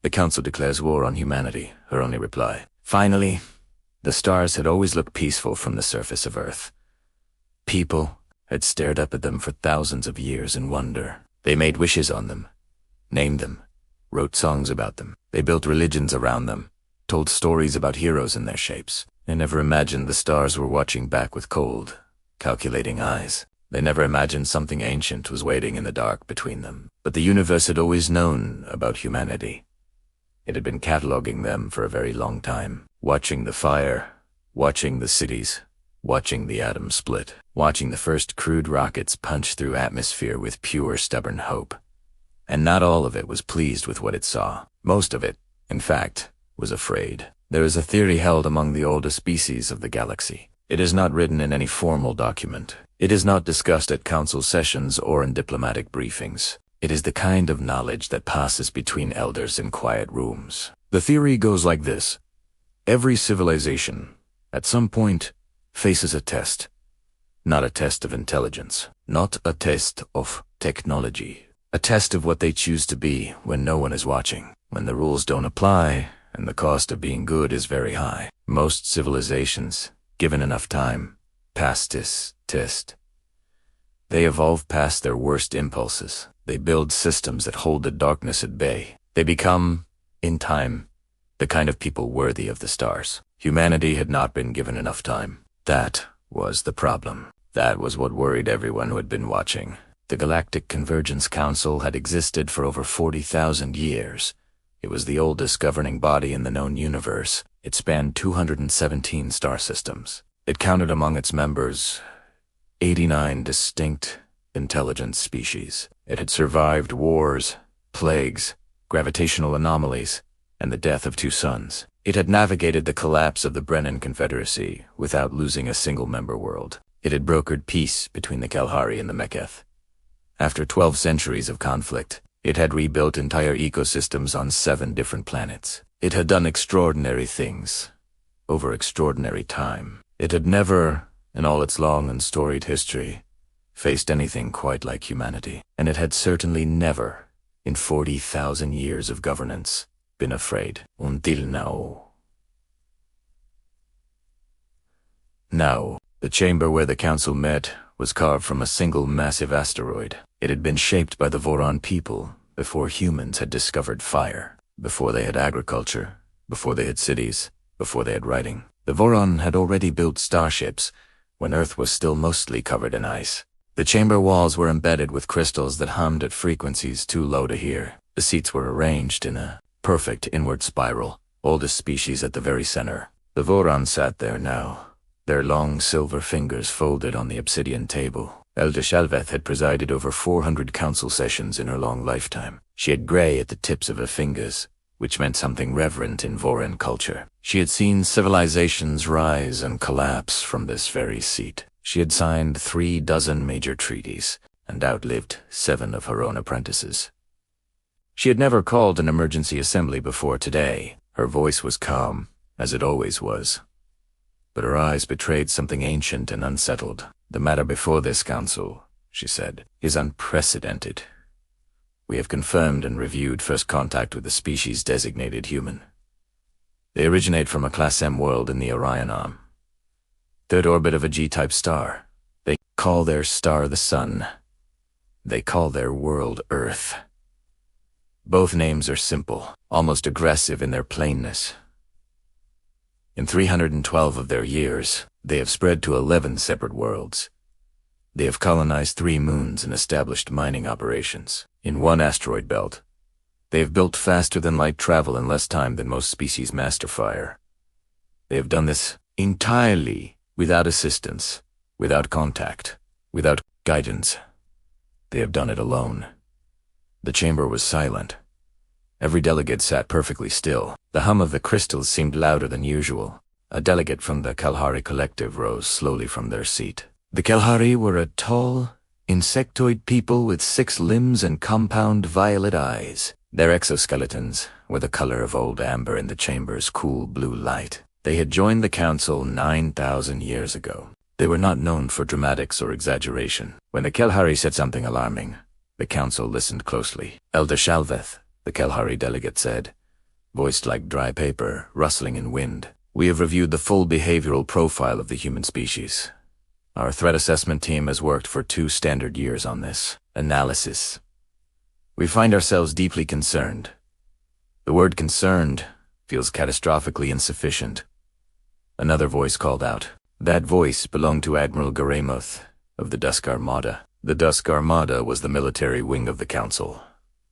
The Council declares war on humanity, her only reply. Finally, the stars had always looked peaceful from the surface of Earth. People had stared up at them for thousands of years in wonder. They made wishes on them, named them, wrote songs about them. They built religions around them, told stories about heroes in their shapes. They never imagined the stars were watching back with cold, calculating eyes. They never imagined something ancient was waiting in the dark between them. But the universe had always known about humanity. It had been cataloging them for a very long time, watching the fire, watching the cities, watching the atoms split, watching the first crude rockets punch through atmosphere with pure, stubborn hope. And not all of it was pleased with what it saw. Most of it, in fact, was afraid. There is a theory held among the oldest species of the galaxy. It is not written in any formal document. It is not discussed at council sessions or in diplomatic briefings. It is the kind of knowledge that passes between elders in quiet rooms. The theory goes like this. Every civilization, at some point, faces a test. Not a test of intelligence, not a test of technology. A test of what they choose to be when no one is watching, when the rules don't apply, and the cost of being good is very high. Most civilizations, given enough time, pass this test. They evolve past their worst impulses. They build systems that hold the darkness at bay. They become, in time, the kind of people worthy of the stars. Humanity had not been given enough time. That was the problem. That was what worried everyone who had been watching. The Galactic Council had existed for over 40,000 years. It was the oldest governing body in the known universe. It spanned 217 star systems. It counted among its members 89 distinct, intelligent species. It had survived wars, plagues, gravitational anomalies, and the death of 2 suns. It had navigated the collapse of the Brennan Confederacy without losing a single member world. It had brokered peace between the Kalahari and the Meketh. After 12 centuries of conflict, it had rebuilt entire ecosystems on 7 different planets. It had done extraordinary things, over extraordinary time. It had never, in all its long and storied history, faced anything quite like humanity. And it had certainly never, in 40,000 years of governance, been afraid. Until now. Now, the chamber where the council met was carved from a single massive asteroid. It had been shaped by the Voron people before humans had discovered fire, before they had agriculture, before they had cities, before they had writing. The Voron had already built starships when Earth was still mostly covered in ice. The chamber walls were embedded with crystals that hummed at frequencies too low to hear. The seats were arranged in a perfect inward spiral, oldest species at the very center. The Voron sat there now, their long silver fingers folded on the obsidian table. Elder Shalveth had presided over 400 council sessions in her long lifetime. She had gray at the tips of her fingers, which meant something reverent in Voron culture. She had seen civilizations rise and collapse from this very seat. She had signed 36 major treaties and outlived 7 of her own apprentices. She had never called an emergency assembly before today. Her voice was calm, as it always was. But her eyes betrayed something ancient and unsettled. The matter before this council, she said, is unprecedented. We have confirmed and reviewed first contact with the species designated human. They originate from a Class M world in the Orion Arm. 3rd orbit of a G-type star. They call their star the Sun. They call their world Earth. Both names are simple, almost aggressive in their plainness. In 312 of their years, they have spread to 11 separate worlds. They have colonized 3 moons and established mining operations. In 1 asteroid belt, they have built faster than light travel in less time than most species master fire. They have done this entirely without assistance, without contact, without guidance. They have done it alone. The chamber was silent. Every delegate sat perfectly still. The hum of the crystals seemed louder than usual. A delegate from the Kalahari Collective rose slowly from their seat. The Kalahari were a tall, insectoid people with 6 limbs and compound violet eyes. Their exoskeletons were the color of old amber in the chamber's cool blue light. They had joined the council 9,000 years ago. They were not known for dramatics or exaggeration. When the Kalahari said something alarming, the council listened closely. Elder Shalveth, the Kalahari delegate, said, voiced like dry paper, rustling in wind. We have reviewed the full behavioral profile of the human species. Our threat assessment team has worked for 2 standard years on this analysis. We find ourselves deeply concerned. The word concerned feels catastrophically insufficient. Another voice called out. That voice belonged to Admiral Garemuth of the Dusk Armada. The Dusk Armada was the military wing of the Council,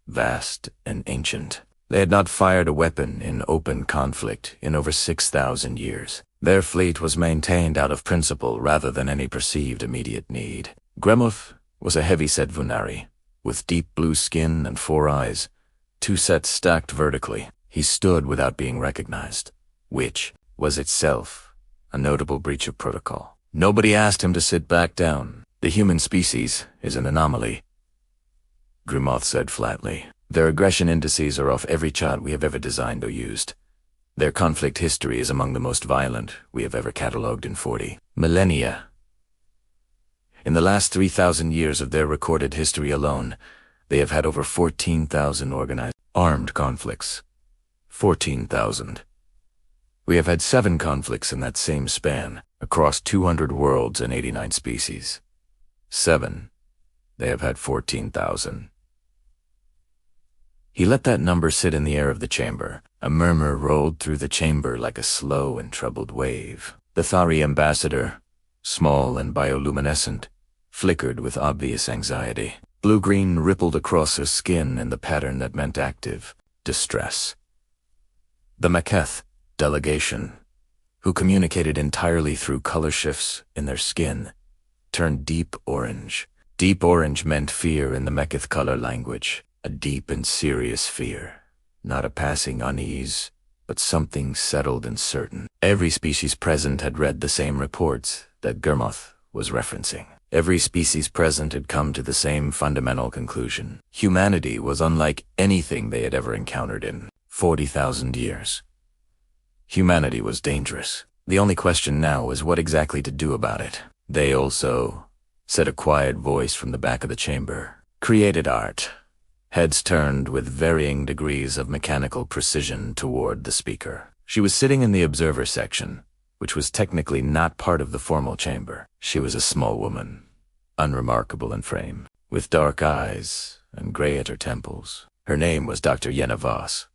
vast and ancient. They had not fired a weapon in open conflict in over 6,000 years. Their fleet was maintained out of principle rather than any perceived immediate need. Gremuth was a heavy-set Vunari, with deep blue skin and 4 eyes, 2 sets stacked vertically. He stood without being recognized, which was itself a notable breach of protocol. Nobody asked him to sit back down. The human species is an anomaly, Gremuth said flatly. Their aggression indices are off every chart we have ever designed or used. Their conflict history is among the most violent we have ever catalogued in 40 millennia. In the last 3,000 years of their recorded history alone, they have had over 14,000 organized armed conflicts. 14,000. We have had 7 conflicts in that same span, across 200 worlds and 89 species. 7. They have had 14,000. He let that number sit in the air of the chamber. A murmur rolled through the chamber like a slow and troubled wave. The Thari ambassador, small and bioluminescent, flickered with obvious anxiety. Blue-green rippled across her skin in the pattern that meant active distress. The Maketh delegation, who communicated entirely through color shifts in their skin, turned deep orange. Deep orange meant fear in the Maketh color language. A deep and serious fear. Not a passing unease, but something settled and certain. Every species present had read the same reports that Gremuth was referencing. Every species present had come to the same fundamental conclusion. Humanity was unlike anything they had ever encountered in 40,000 years. Humanity was dangerous. The only question now was what exactly to do about it. They also, said a quiet voice from the back of the chamber, created art. Heads turned with varying degrees of mechanical precision toward the speaker. She was sitting in the observer section, which was technically not part of the formal chamber. She was a small woman, unremarkable in frame, with dark eyes and gray at her temples. Her name was Dr. Yenna Voss.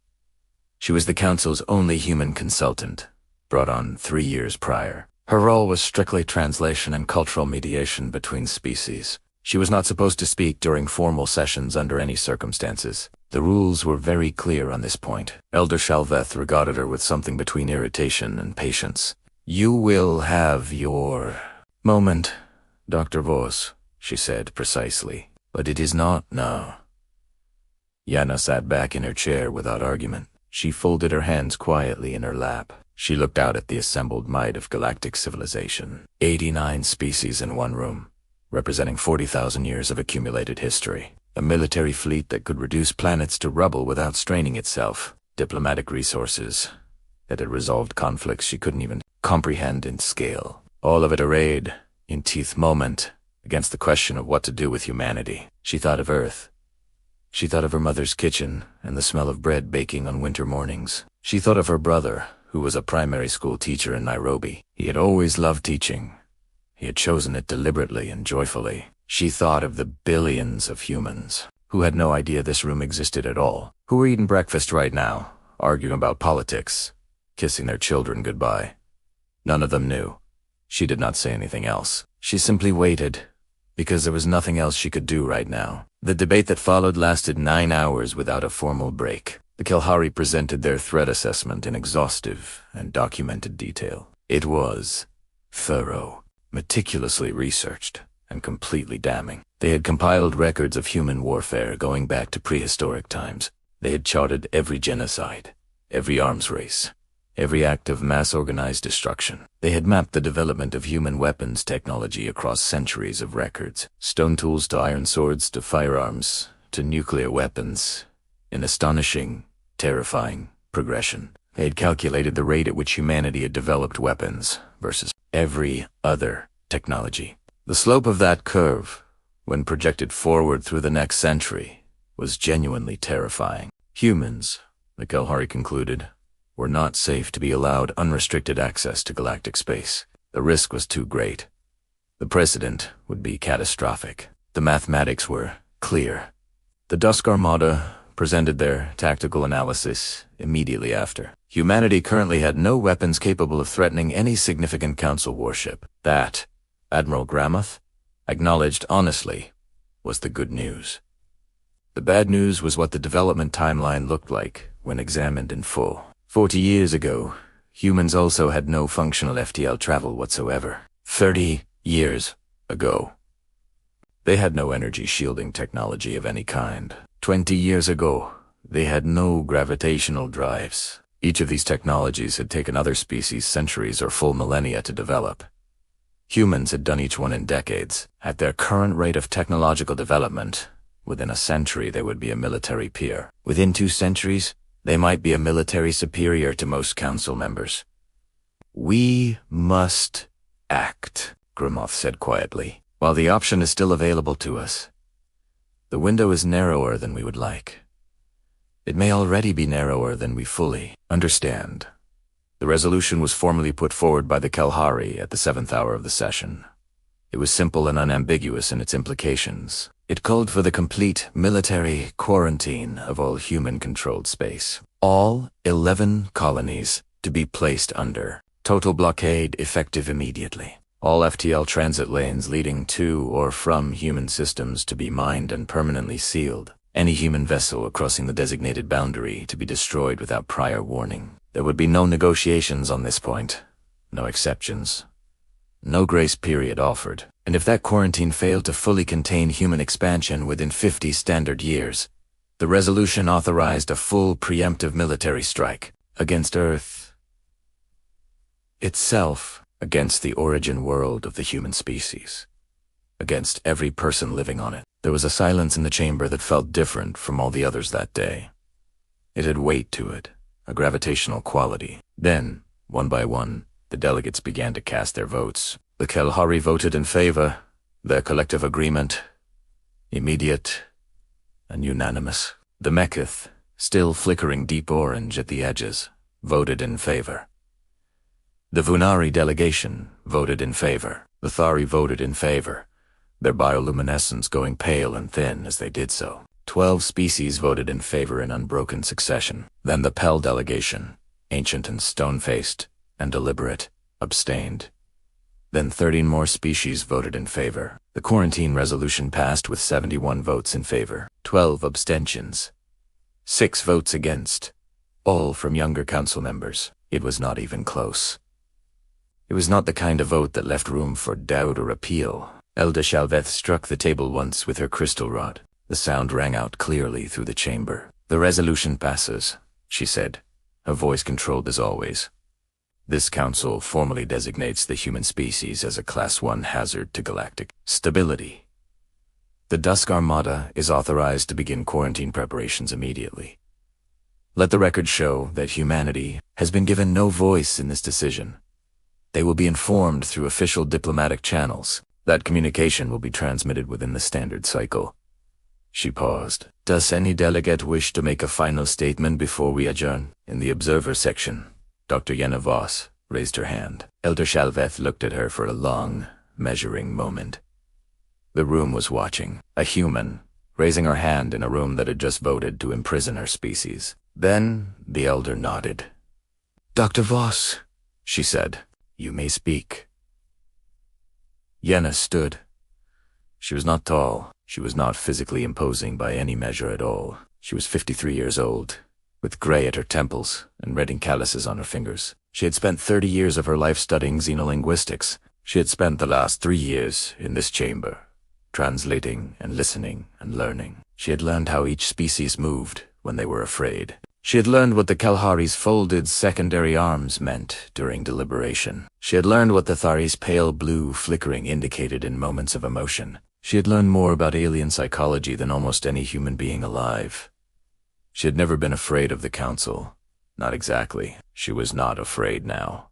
She was the Council's only human consultant, brought on 3 years prior. Her role was strictly translation and cultural mediation between species. She was not supposed to speak during formal sessions under any circumstances. The rules were very clear on this point. Elder Shalveth regarded her with something between irritation and patience. You will have your moment, Dr. Voss, she said precisely, but it is not now. Yana sat back in her chair without argument. She folded her hands quietly in her lap. She looked out at the assembled might of galactic civilization. 89 species in one room, representing 40,000 years of accumulated history. A military fleet that could reduce planets to rubble without straining itself. Diplomatic resources that had resolved conflicts she couldn't even comprehend in scale. All of it arrayed, in teeth moment, against the question of what to do with humanity. She thought of Earth. She thought of her mother's kitchen and the smell of bread baking on winter mornings. She thought of her brother, who was a primary school teacher in Nairobi. He had always loved teaching. He had chosen it deliberately and joyfully. She thought of the billions of humans who had no idea this room existed at all, who were eating breakfast right now, arguing about politics, kissing their children goodbye. None of them knew. She did not say anything else. She simply waited, because there was nothing else she could do right now. The debate that followed lasted 9 hours without a formal break. The Kelhari presented their threat assessment in exhaustive and documented detail. It was thorough, meticulously researched, and completely damning. They had compiled records of human warfare going back to prehistoric times. They had charted every genocide, every arms race, every act of mass-organized destruction. They had mapped the development of human weapons technology across centuries of records, stone tools to iron swords to firearms to nuclear weapons, in astonishing, terrifying progression. They had calculated the rate at which humanity had developed weapons versus every other technology. The slope of that curve, when projected forward through the next century, was genuinely terrifying. Humans, the Kalahari concluded, were not safe to be allowed unrestricted access to galactic space. The risk was too great. The precedent would be catastrophic. The mathematics were clear. The Dusk Armada presented their tactical analysis immediately after. Humanity currently had no weapons capable of threatening any significant Council warship. That, Admiral Gramoth acknowledged honestly, was the good news. The bad news was what the development timeline looked like when examined in full. 40 years ago, humans also had no functional FTL travel whatsoever. 30 years ago, they had no energy shielding technology of any kind. 20 years ago, they had no gravitational drives. Each of these technologies had taken other species centuries or full millennia to develop. Humans had done each one in decades. At their current rate of technological development, within a century they would be a military peer. Within 2 centuries, they might be a military superior to most Council members. We must act, Gramoth said quietly. While the option is still available to us, the window is narrower than we would like. It may already be narrower than we fully understand. The resolution was formally put forward by the Kalahari at the 7th hour of the session. It was simple and unambiguous in its implications. It called for the complete military quarantine of all human-controlled space. All 11 colonies to be placed under total blockade effective immediately. All FTL transit lanes leading to or from human systems to be mined and permanently sealed. Any human vessel crossing the designated boundary to be destroyed without prior warning. There would be no negotiations on this point, no exceptions, no grace period offered. And if that quarantine failed to fully contain human expansion within 50 standard years, the resolution authorized a full preemptive military strike against Earth itself, against the origin world of the human species, against every person living on it. There was a silence in the chamber that felt different from all the others that day. It had weight to it, a gravitational quality. Then, one by one, the delegates began to cast their votes. The Kalahari voted in favor, their collective agreement, immediate and unanimous. The Mekith, still flickering deep orange at the edges, voted in favor. The Vunari delegation voted in favor. The Thari voted in favor, their bioluminescence going pale and thin as they did so. 12 species voted in favor in unbroken succession. Then the Pel delegation, ancient and stone-faced and deliberate, abstained. Then 13 more species voted in favor. The quarantine resolution passed with 71 votes in favor, 12 abstentions, 6 votes against, all from younger council members. It was not even close. It was not the kind of vote that left room for doubt or appeal. Elda Shalveth struck the table once with her crystal rod. The sound rang out clearly through the chamber. "The resolution passes," she said, her voice controlled as always. "This council formally designates the human species as a Class 1 hazard to galactic stability. The Dusk Armada is authorized to begin quarantine preparations immediately. Let the record show that humanity has been given no voice in this decision. They will be informed through official diplomatic channels. That communication will be transmitted within the standard cycle." She paused. "Does any delegate wish to make a final statement before we adjourn?" In the observer section, Dr. Yenna Voss raised her hand. Elder Shalveth looked at her for a long, measuring moment. The room was watching. A human, raising her hand in a room that had just voted to imprison her species. Then the elder nodded. "Dr. Voss," she said, "you may speak." Yenna stood. She was not tall. She was not physically imposing by any measure at all. She was 53 years old, with gray at her temples and red ink calluses on her fingers. She had spent 30 years of her life studying xenolinguistics. She had spent the last 3 years in this chamber, translating and listening and learning. She had learned how each species moved when they were afraid. She had learned what the Kalahari's folded secondary arms meant during deliberation. She had learned what the Thari's pale blue flickering indicated in moments of emotion. She had learned more about alien psychology than almost any human being alive. She had never been afraid of the Council. Not exactly. She was not afraid now.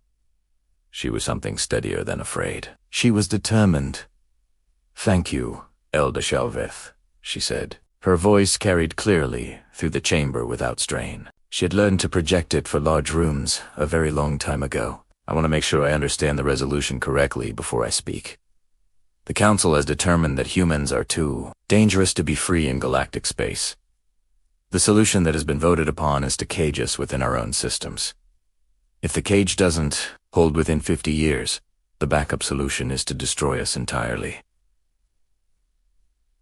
She was something steadier than afraid. She was determined. "Thank you, Elder Shalveth," she said. Her voice carried clearly through the chamber without strain. She had learned to project it for large rooms a very long time ago. I want to make sure I understand the resolution correctly before I speak. The Council has determined that humans are too dangerous to be free in galactic space. The solution that has been voted upon is to cage us within our own systems. If the cage doesn't hold within 50 years, the backup solution is to destroy us entirely.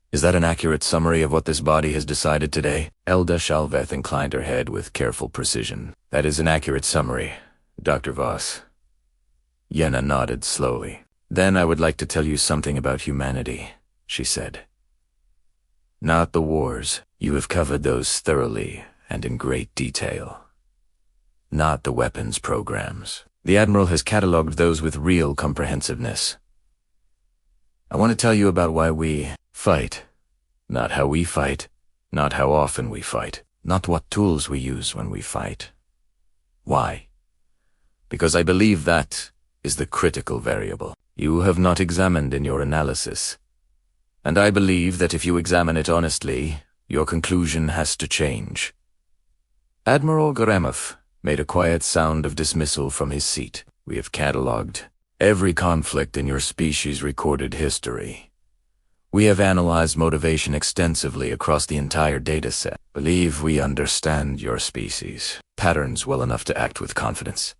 Is that an accurate summary of what this body has decided today? Elda Shalveth inclined her head with careful precision. That is an accurate summary, Dr. Voss. Yenna nodded slowly. Then I would like to tell you something about humanity, she said. Not the wars. You have covered those thoroughly and in great detail. Not the weapons programs. The Admiral has catalogued those with real comprehensiveness. I want to tell you about why we fight. Not how we fight, not how often we fight, not what tools we use when we fight. Why? Because I believe that is the critical variable you have not examined in your analysis. And I believe that if you examine it honestly, your conclusion has to change. Admiral Garamov made a quiet sound of dismissal from his seat. We have catalogued every conflict in your species' recorded history. We have analyzed motivation extensively across the entire dataset. Believe we understand your species patterns well enough to act with confidence.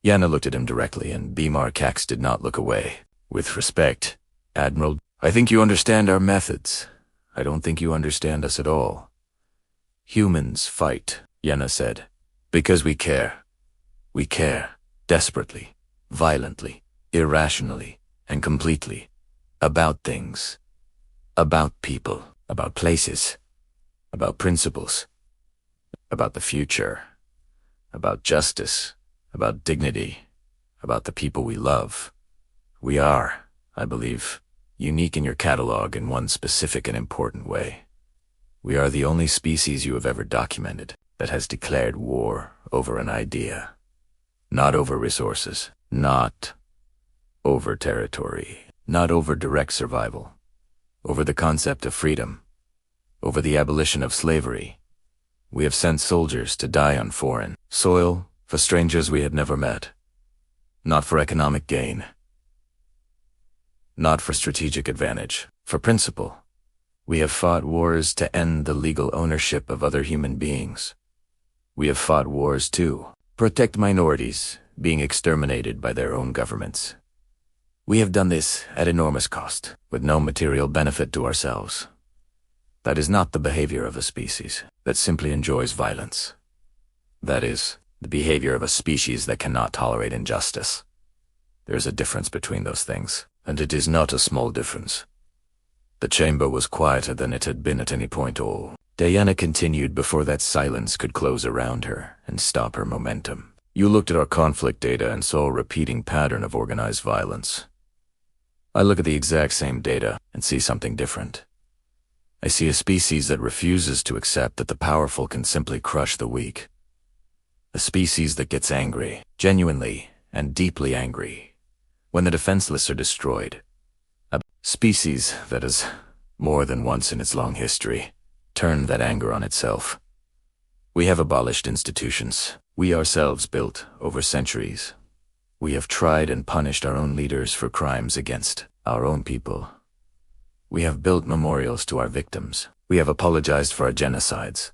Yana looked at him directly, and Bimar Cax did not look away. With respect, Admiral, I think you understand our methods. I don't think you understand us at all. Humans fight, Yana said, because we care. We care, desperately, violently, irrationally, and completely, about things, about people, about places, about principles, about the future, about justice, about dignity, about the people we love. We are, I believe, unique in your catalog in one specific and important way. We are the only species you have ever documented that has declared war over an idea. Not over resources, not over territory, not over direct survival, over the concept of freedom, over the abolition of slavery. We have sent soldiers to die on foreign soil for strangers we had never met, not for economic gain, not for strategic advantage, for principle. We have fought wars to end the legal ownership of other human beings. We have fought wars to protect minorities being exterminated by their own governments. We have done this at enormous cost, with no material benefit to ourselves. That is not the behavior of a species that simply enjoys violence. That is the behavior of a species that cannot tolerate injustice. There is a difference between those things, and it is not a small difference. The chamber was quieter than it had been at any point all. Diana continued before that silence could close around her and stop her momentum. You looked at our conflict data and saw a repeating pattern of organized violence. I look at the exact same data and see something different. I see a species that refuses to accept that the powerful can simply crush the weak. A species that gets angry, genuinely and deeply angry, when the defenseless are destroyed. A species that has, more than once in its long history, turned that anger on itself. We have abolished institutions we ourselves built over centuries. We have tried and punished our own leaders for crimes against our own people. We have built memorials to our victims. We have apologized for our genocides.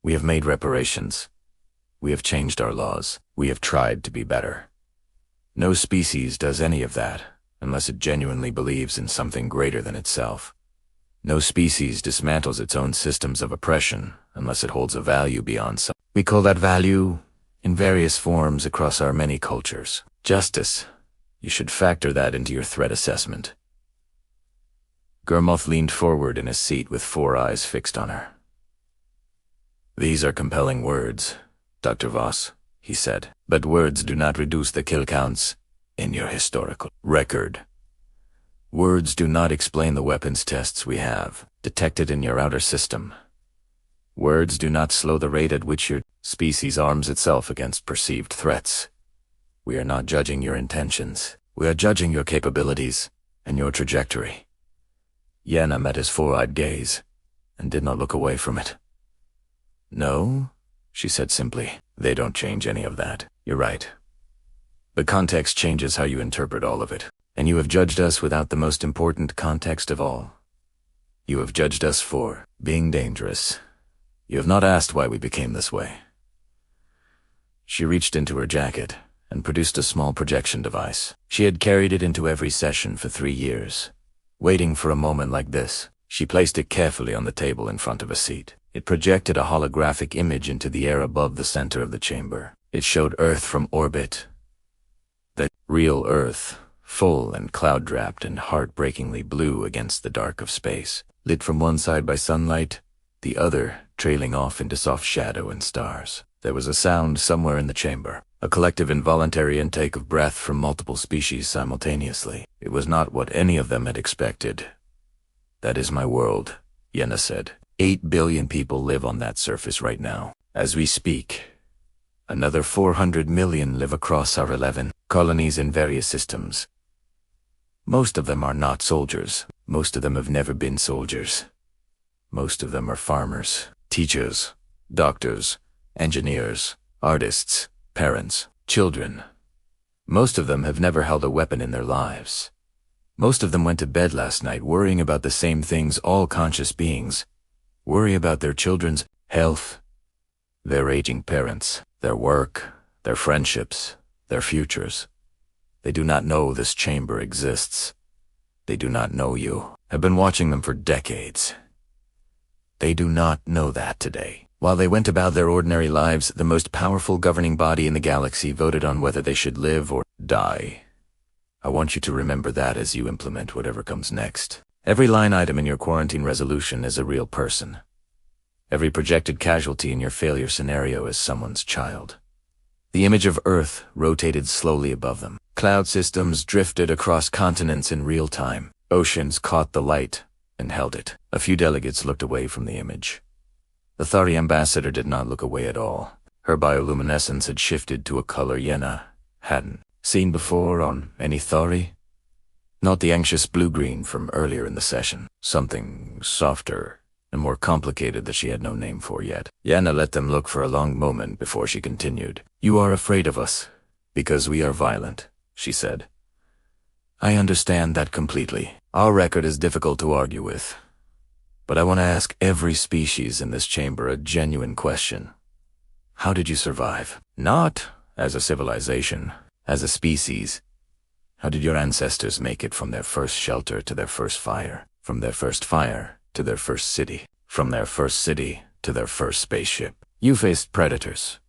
We have made reparations. We have changed our laws. We have tried to be better. No species does any of that unless it genuinely believes in something greater than itself. No species dismantles its own systems of oppression unless it holds a value beyond some. We call that value in various forms across our many cultures. Justice. You should factor that into your threat assessment. Gurmoth leaned forward in his seat with 4 eyes fixed on her. These are compelling words, Dr. Voss, he said, but words do not reduce the kill counts in your historical record. Words do not explain the weapons tests we have detected in your outer system. Words do not slow the rate at which your species arms itself against perceived threats. We are not judging your intentions. We are judging your capabilities and your trajectory. Yenna met his 4-eyed gaze and did not look away from it. No, she said simply. They don't change any of that. You're right. The context changes how you interpret all of it. And you have judged us without the most important context of all. You have judged us for being dangerous. You have not asked why we became this way. She reached into her jacket and produced a small projection device. She had carried it into every session for 3 years. Waiting for a moment like this, she placed it carefully on the table in front of a seat. It projected a holographic image into the air above the center of the chamber. It showed Earth from orbit. The real Earth, full and cloud-wrapped and heartbreakingly blue against the dark of space, lit from one side by sunlight, the other trailing off into soft shadow and stars. There was a sound somewhere in the chamber, a collective involuntary intake of breath from multiple species simultaneously. It was not what any of them had expected. That is my world, Yenna said. 8 billion people live on that surface right now. As we speak, another 400 million live across our 11 colonies in various systems. Most of them are not soldiers. Most of them have never been soldiers. Most of them are farmers, teachers, doctors, engineers, artists, parents, children. Most of them have never held a weapon in their lives. Most of them went to bed last night worrying about the same things all conscious beings worry about: their children's health, their aging parents, their work, their friendships, their futures. They do not know this chamber exists. They do not know you. I've been watching them for decades. They do not know that today. While they went about their ordinary lives, the most powerful governing body in the galaxy voted on whether they should live or die. I want you to remember that as you implement whatever comes next. Every line item in your quarantine resolution is a real person. Every projected casualty in your failure scenario is someone's child. The image of Earth rotated slowly above them. Cloud systems drifted across continents in real time. Oceans caught the light and held it. A few delegates looked away from the image. The Thari ambassador did not look away at all. Her bioluminescence had shifted to a color Yenna hadn't seen before on any Thari. Not the anxious blue-green from earlier in the session. Something softer and more complicated that she had no name for yet. Yenna let them look for a long moment before she continued. You are afraid of us because we are violent, she said. I understand that completely. Our record is difficult to argue with. But I want to ask every species in this chamber a genuine question. How did you survive? Not as a civilization, as a species. How did your ancestors make it from their first shelter to their first fire? From their first fire to their first city? From their first city to their first spaceship? You faced predators.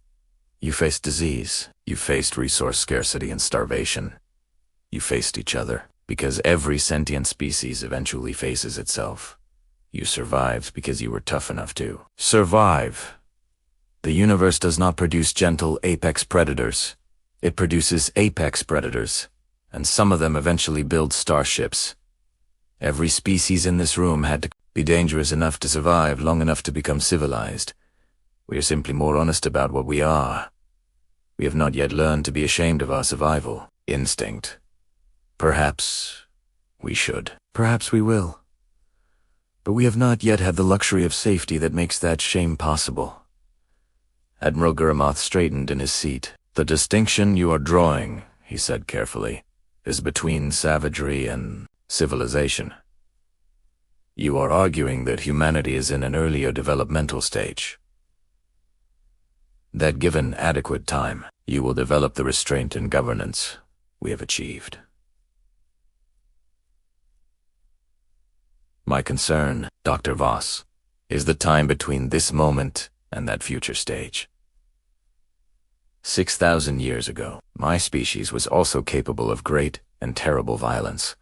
You faced disease. You faced resource scarcity and starvation. You faced each other, because every sentient species eventually faces itself. You survived because you were tough enough to survive. The universe does not produce gentle apex predators. It produces apex predators, and some of them eventually build starships. Every species in this room had to be dangerous enough to survive long enough to become civilized. We are simply more honest about what we are. We have not yet learned to be ashamed of our survival instinct. Perhaps we should. Perhaps we will. But we have not yet had the luxury of safety that makes that shame possible. Admiral Guramoth straightened in his seat. The distinction you are drawing, he said carefully, is between savagery and civilization. You are arguing that humanity is in an earlier developmental stage. That given adequate time, you will develop the restraint and governance we have achieved. My concern, Dr. Voss, is the time between this moment and that future stage. 6,000 years ago, my species was also capable of great and terrible violence.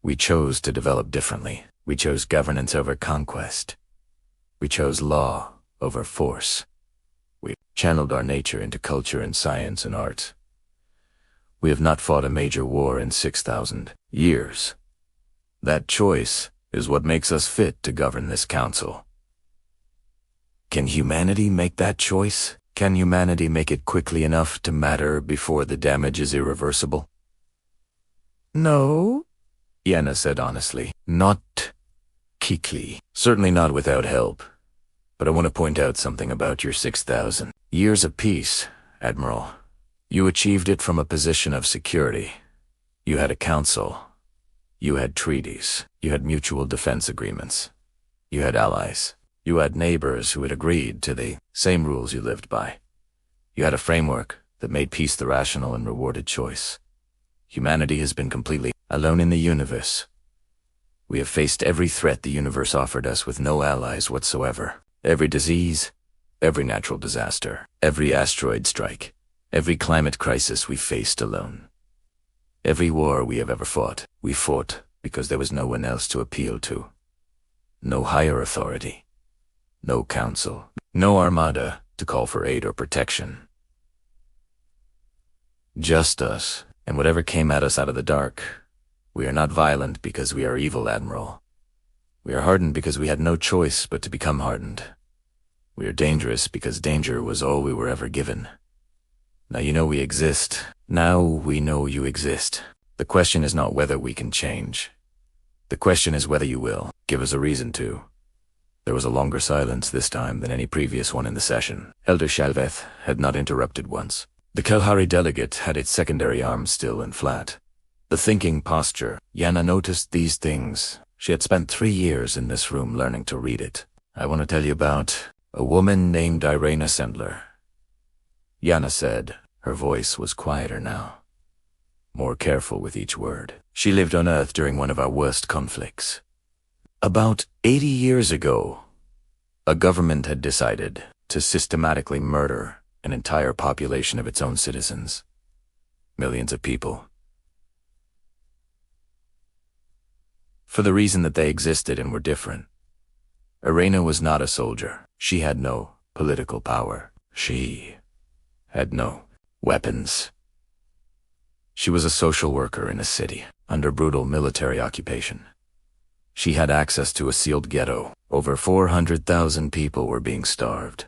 We chose to develop differently. We chose governance over conquest. We chose law over force. We channeled our nature into culture and science and art. We have not fought a major war in 6,000 years. That choice is what makes us fit to govern this council. Can humanity make that choice? Can humanity make it quickly enough to matter before the damage is irreversible? No, Yenna said honestly. Not quickly. Certainly not without help. But I want to point out something about your 6,000 years of peace, Admiral. You achieved it from a position of security. You had a council. You had treaties. You had mutual defense agreements. You had allies. You had neighbors who had agreed to the same rules you lived by. You had a framework that made peace the rational and rewarded choice. Humanity has been completely alone in the universe. We have faced every threat the universe offered us with no allies whatsoever. Every disease, every natural disaster, every asteroid strike, every climate crisis we faced alone. Every war we have ever fought, we fought because there was no one else to appeal to. No higher authority. No council. No armada to call for aid or protection. Just us, and whatever came at us out of the dark. We are not violent because we are evil, Admiral. We are hardened because we had no choice but to become hardened. We are dangerous because danger was all we were ever given. Now you know we exist. Now we know you exist. The question is not whether we can change. The question is whether you will. Give us a reason to. There was a longer silence this time than any previous one in the session. Elder Shalveth had not interrupted once. The Kalhari delegate had its secondary arm still and flat. The thinking posture. Yana noticed these things. She had spent 3 years in this room learning to read it. I want to tell you about a woman named Irena Sendler. Yana said. Her voice was quieter now, more careful with each word. She lived on Earth during one of our worst conflicts. About 80 years ago, a government had decided to systematically murder an entire population of its own citizens. Millions of people. For the reason that they existed and were different. Irena was not a soldier. She had no political power. She had no weapons. She was a social worker in a city, under brutal military occupation. She had access to a sealed ghetto. Over 400,000 people were being starved.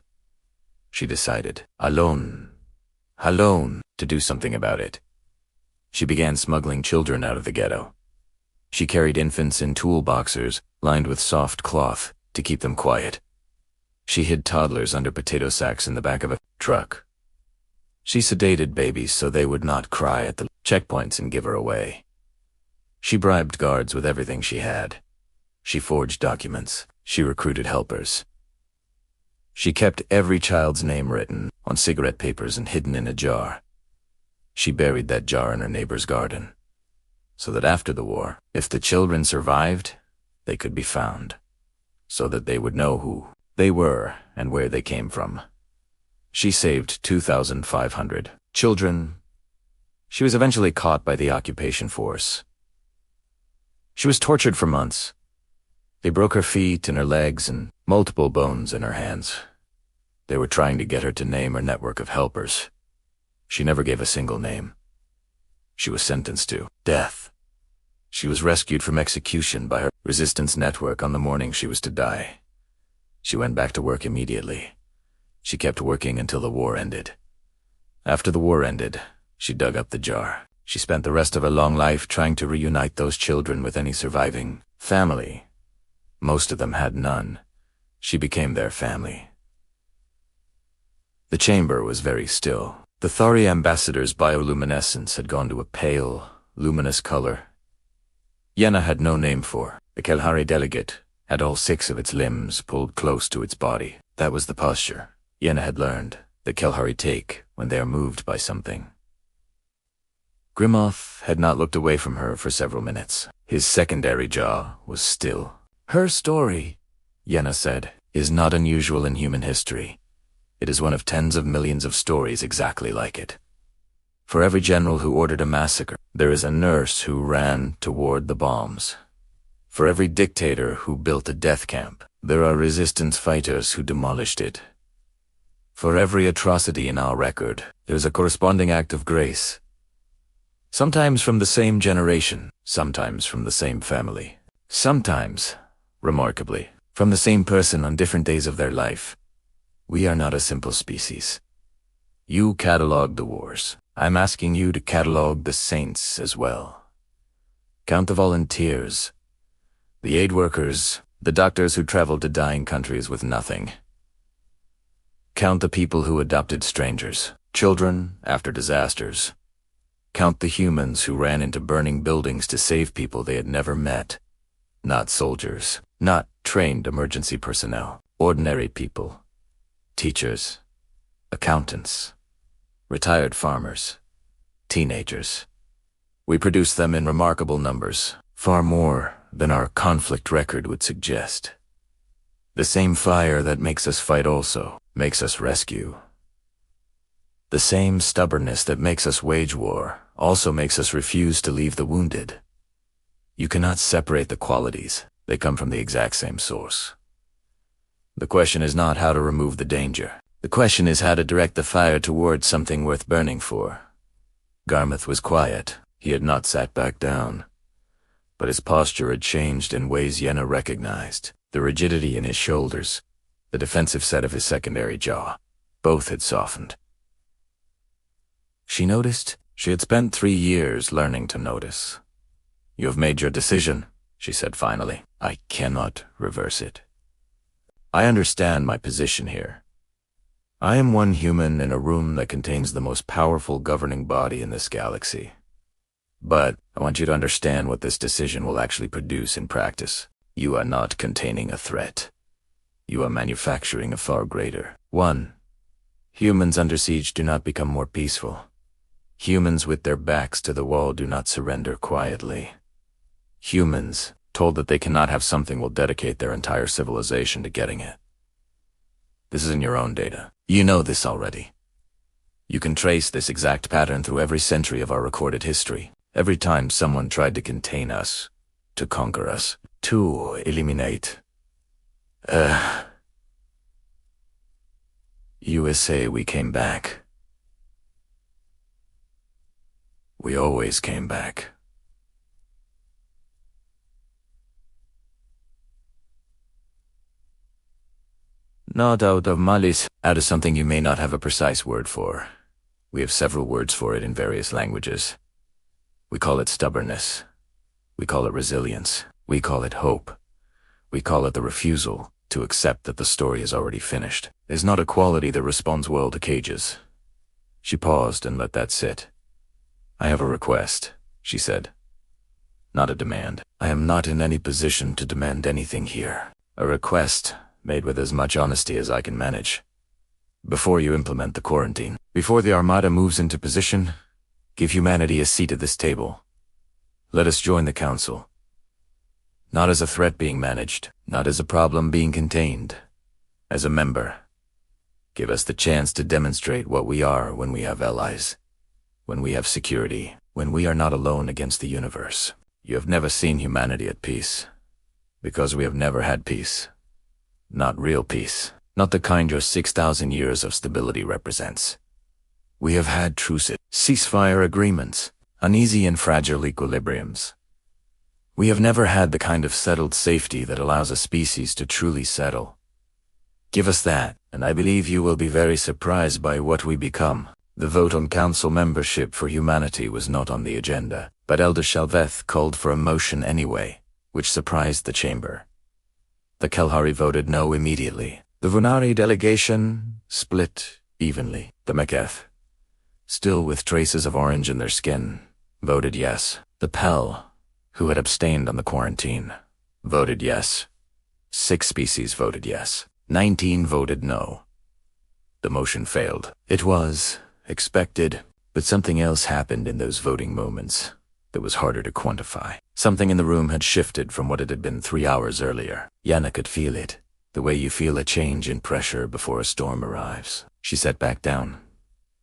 She decided, alone, to do something about it. She began smuggling children out of the ghetto. She carried infants in toolboxers lined with soft cloth to keep them quiet. She hid toddlers under potato sacks in the back of a truck. She sedated babies so they would not cry at the checkpoints and give her away. She bribed guards with everything she had. She forged documents. She recruited helpers. She kept every child's name written on cigarette papers and hidden in a jar. She buried that jar in her neighbor's garden, so that after the war, if the children survived, they could be found, so that they would know who they were and where they came from. She saved 2,500 children. She was eventually caught by the occupation force. She was tortured for months. They broke her feet and her legs and multiple bones in her hands. They were trying to get her to name her network of helpers. She never gave a single name. She was sentenced to death. She was rescued from execution by her resistance network on the morning she was to die. She went back to work immediately. She kept working until the war ended. After the war ended, she dug up the jar. She spent the rest of her long life trying to reunite those children with any surviving family. Most of them had none. She became their family. The chamber was very still. The Thari ambassador's bioluminescence had gone to a pale, luminous color. Yenna had no name for. The Kalhari delegate had all 6 of its limbs pulled close to its body. That was the posture Yenna had learned the Kalhari take when they are moved by something. Grimoth had not looked away from her for several minutes. His secondary jaw was still. Her story, Yenna said, is not unusual in human history. It is one of tens of millions of stories exactly like it. For every general who ordered a massacre, there is a nurse who ran toward the bombs. For every dictator who built a death camp, there are resistance fighters who demolished it. For every atrocity in our record, there is a corresponding act of grace. Sometimes from the same generation, sometimes from the same family. Sometimes, remarkably, from the same person on different days of their life. We are not a simple species. You catalog the wars. I'm asking you to catalog the saints as well. Count the volunteers, the aid workers, the doctors who traveled to dying countries with nothing. Count the people who adopted strangers, children after disasters. Count the humans who ran into burning buildings to save people they had never met. Not soldiers, not trained emergency personnel, ordinary people. Teachers, accountants, retired farmers, teenagers. We produced them in remarkable numbers, far more than our conflict record would suggest. The same fire that makes us fight also makes us rescue. The same stubbornness that makes us wage war also makes us refuse to leave the wounded. You cannot separate the qualities. They come from the exact same source. The question is not how to remove the danger. The question is how to direct the fire towards something worth burning for. Garmouth was quiet. He had not sat back down. But his posture had changed in ways Yenna recognized. The rigidity in his shoulders, the defensive set of his secondary jaw, both had softened. She noticed she had spent 3 years learning to notice. "You have made your decision," she said finally. "I cannot reverse it. I understand my position here. I am one human in a room that contains the most powerful governing body in this galaxy. But I want you to understand what this decision will actually produce in practice. You are not containing a threat. You are manufacturing a far greater one. Humans under siege do not become more peaceful. Humans with their backs to the wall do not surrender quietly. Humans, told that they cannot have something, will dedicate their entire civilization to getting it. This is in your own data. You know this already. You can trace this exact pattern through every century of our recorded history. Every time someone tried to contain us, to conquer us, to eliminate. USA, we came back. We always came back. Not out of malice, out of something you may not have a precise word for. We have several words for it in various languages. We call it stubbornness. We call it resilience. We call it hope. We call it the refusal to accept that the story is already finished. There's not a quality that responds well to cages. She paused and let that sit. "I have a request," she said. "Not a demand. I am not in any position to demand anything here. A request made with as much honesty as I can manage. Before you implement the quarantine, before the Armada moves into position, give humanity a seat at this table. Let us join the Council. Not as a threat being managed, not as a problem being contained. As a member. Give us the chance to demonstrate what we are when we have allies. When we have security. When we are not alone against the universe. You have never seen humanity at peace. Because we have never had peace. Not real peace. Not the kind your 6,000 years of stability represents. We have had truces, ceasefire agreements, uneasy and fragile equilibriums. We have never had the kind of settled safety that allows a species to truly settle. Give us that, and I believe you will be very surprised by what we become. The vote on council membership for humanity was not on the agenda, but Elder Shalveth called for a motion anyway, which surprised the chamber. The Kelhari voted no immediately. The Vunari delegation split evenly. The Meketh, still with traces of orange in their skin, voted yes. The Pel, who had abstained on the quarantine, voted yes. 6 species voted yes. 19 voted no. The motion failed. It was expected, but something else happened in those voting moments that was harder to quantify. Something in the room had shifted from what it had been 3 hours earlier. Yenna could feel it, the way you feel a change in pressure before a storm arrives. She sat back down.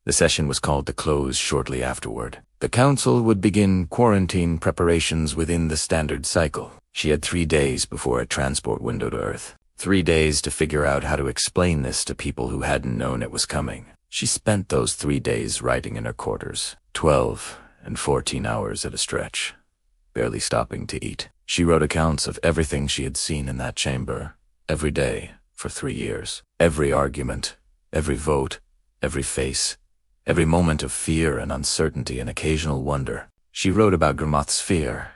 The session was called to close shortly afterward. The council would begin quarantine preparations within the standard cycle. She had 3 days before a transport window to Earth. 3 days to figure out how to explain this to people who hadn't known it was coming. She spent those 3 days writing in her quarters, 12 and 14 hours at a stretch, barely stopping to eat. She wrote accounts of everything she had seen in that chamber, every day, for 3 years. Every argument, every vote, every face, every moment of fear and uncertainty and occasional wonder. She wrote about Grimmoth's fear,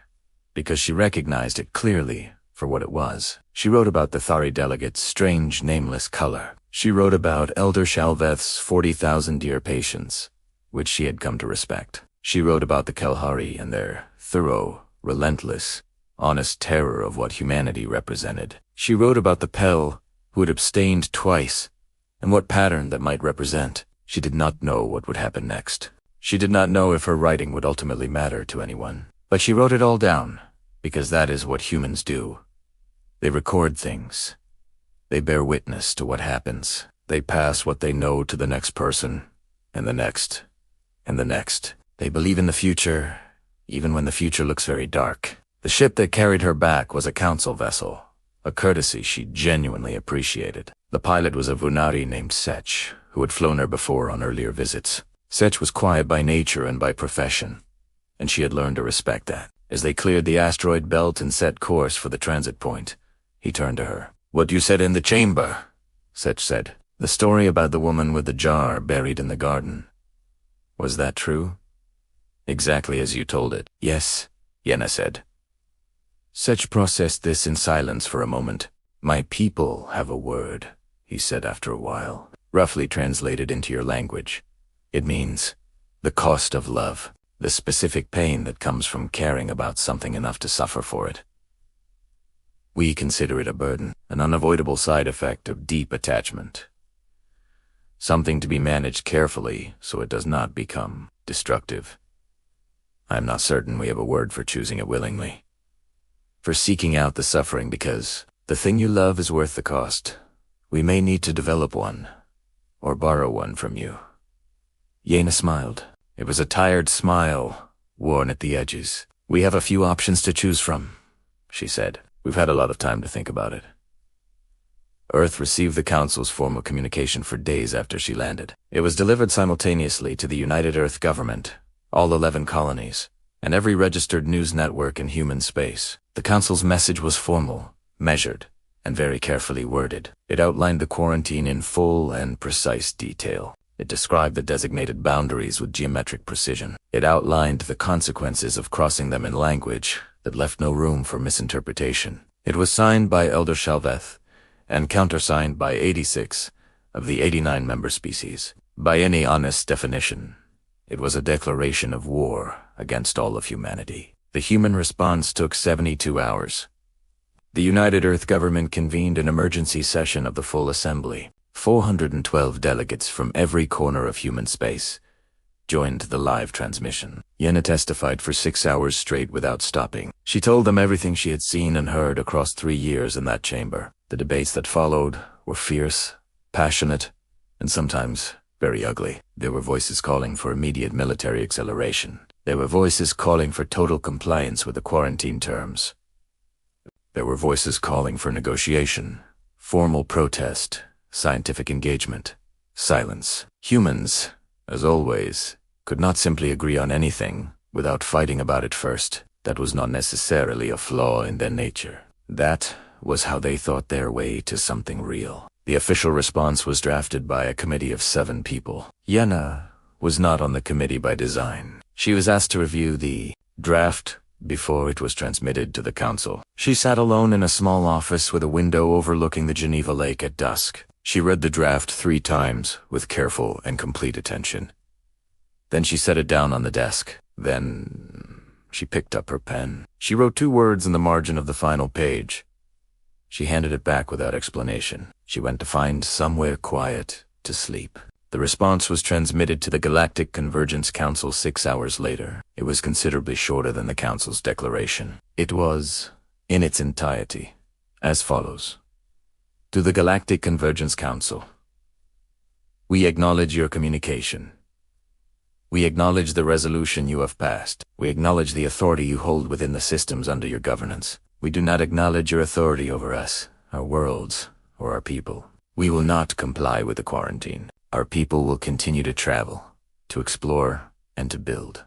because she recognized it clearly for what it was. She wrote about the Thari delegate's strange, nameless color, She wrote about Elder Shalveth's 40,000 dear patients, which she had come to respect. She wrote about the Kelhari and their thorough, relentless, honest terror of what humanity represented. She wrote about the Pel, who had abstained twice, and what pattern that might represent. She did not know what would happen next. She did not know if her writing would ultimately matter to anyone. But she wrote it all down, because that is what humans do. They record things. They bear witness to what happens. They pass what they know to the next person, and the next, and the next. They believe in the future, even when the future looks very dark. The ship that carried her back was a council vessel, a courtesy she genuinely appreciated. The pilot was a Vunari named Sech, who had flown her before on earlier visits. Sech was quiet by nature and by profession, and she had learned to respect that. As they cleared the asteroid belt and set course for the transit point, he turned to her. "What you said in the chamber," Sech said. "The story about the woman with the jar buried in the garden. Was that true?" "Exactly as you told it." "Yes," Yenna said. Sech processed this in silence for a moment. "My people have a word," he said after a while, "roughly translated into your language. It means the cost of love, the specific pain that comes from caring about something enough to suffer for it. We consider it a burden, an unavoidable side effect of deep attachment. Something to be managed carefully so it does not become destructive. I am not certain we have a word for choosing it willingly. For seeking out the suffering because the thing you love is worth the cost. We may need to develop one, or borrow one from you." Yena smiled. It was a tired smile, worn at the edges. "We have a few options to choose from," she said. "We've had a lot of time to think about it." Earth received the Council's formal communication for days after she landed. It was delivered simultaneously to the United Earth government, all 11 colonies, and every registered news network in human space. The Council's message was formal, measured, and very carefully worded. It outlined the quarantine in full and precise detail. It described the designated boundaries with geometric precision. It outlined the consequences of crossing them in language that left no room for misinterpretation. It was signed by Elder Shalveth and countersigned by 86 of the 89 member species. By any honest definition, it was a declaration of war against all of humanity. The human response took 72 hours. The United Earth government convened an emergency session of the full assembly. 412 delegates from every corner of human space joined the live transmission. Yenna testified for 6 hours straight without stopping. She told them everything she had seen and heard across 3 years in that chamber. The debates that followed were fierce, passionate, and sometimes very ugly. There were voices calling for immediate military acceleration. There were voices calling for total compliance with the quarantine terms. There were voices calling for negotiation, formal protest, scientific engagement, silence. Humans, as always, could not simply agree on anything without fighting about it first. That was not necessarily a flaw in their nature. That was how they thought their way to something real. The official response was drafted by a committee of 7 people. Yenna was not on the committee by design. She was asked to review the draft before it was transmitted to the council. She sat alone in a small office with a window overlooking the Geneva Lake at dusk. She read the draft 3 times with careful and complete attention. Then she set it down on the desk. Then she picked up her pen. She wrote 2 words in the margin of the final page. She handed it back without explanation. She went to find somewhere quiet to sleep. The response was transmitted to the Galactic Council 6 hours later. It was considerably shorter than the Council's declaration. It was, in its entirety, as follows. To the Galactic Council. We acknowledge your communication. We acknowledge the resolution you have passed. We acknowledge the authority you hold within the systems under your governance. We do not acknowledge your authority over us, our worlds, or our people. We will not comply with the quarantine. Our people will continue to travel, to explore, and to build.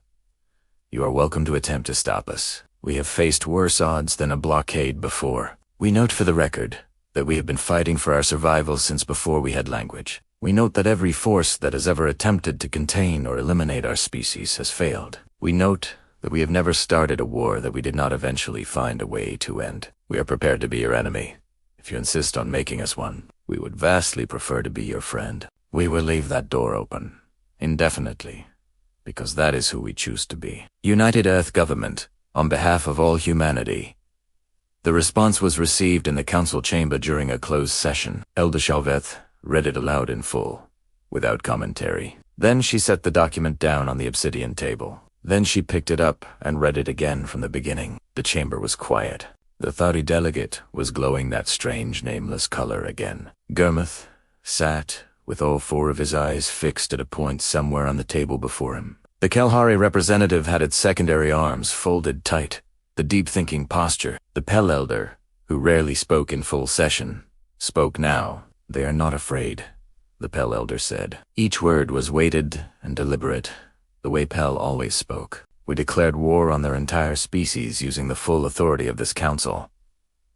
You are welcome to attempt to stop us. We have faced worse odds than a blockade before. We note for the record that we have been fighting for our survival since before we had language. We note that every force that has ever attempted to contain or eliminate our species has failed. We note that we have never started a war that we did not eventually find a way to end. We are prepared to be your enemy, if you insist on making us one. We would vastly prefer to be your friend. We will leave that door open, indefinitely, because that is who we choose to be. United Earth Government, on behalf of all humanity. The response was received in the council chamber during a closed session. Elder Shalveth read it aloud in full, without commentary. Then she set the document down on the obsidian table. Then she picked it up and read it again from the beginning. The chamber was quiet. The Thari delegate was glowing that strange, nameless color again. Gurmuth sat with all four of his eyes fixed at a point somewhere on the table before him. The Kelhari representative had its secondary arms folded tight, the deep-thinking posture. The Pel Elder, who rarely spoke in full session, spoke now. They are not afraid, the Pel Elder said. Each word was weighted and deliberate, the way Pel always spoke. We declared war on their entire species using the full authority of this council.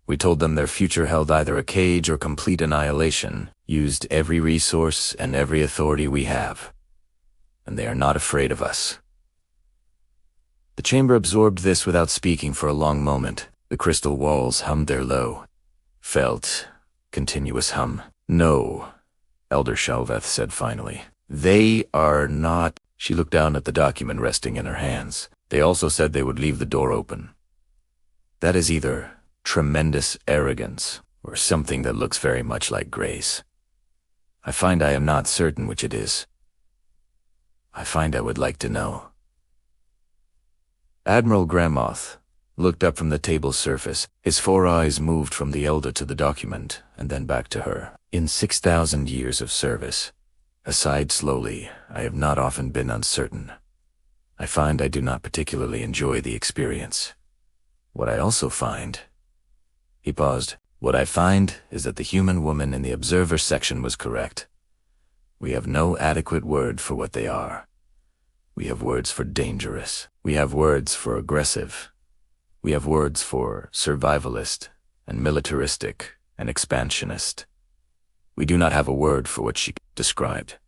We told them their future held either a cage or complete annihilation, used every resource and every authority we have. And they are not afraid of us. The chamber absorbed this without speaking for a long moment. The crystal walls hummed their low, felt, continuous hum. No, Elder Shalveth said finally. They are not. She looked down at the document resting in her hands. They also said they would leave the door open. That is either tremendous arrogance or something that looks very much like grace. I find I am not certain which it is. I find I would like to know. Admiral Gramoth looked up from the table's surface. His four eyes moved from the Elder to the document and then back to her. In 6,000 years of service, aside slowly, I have not often been uncertain. I find I do not particularly enjoy the experience. What I also find... He paused. What I find is that the human woman in the observer section was correct. We have no adequate word for what they are. We have words for dangerous. We have words for aggressive. We have words for survivalist and militaristic and expansionist. We do not have a word for what she described.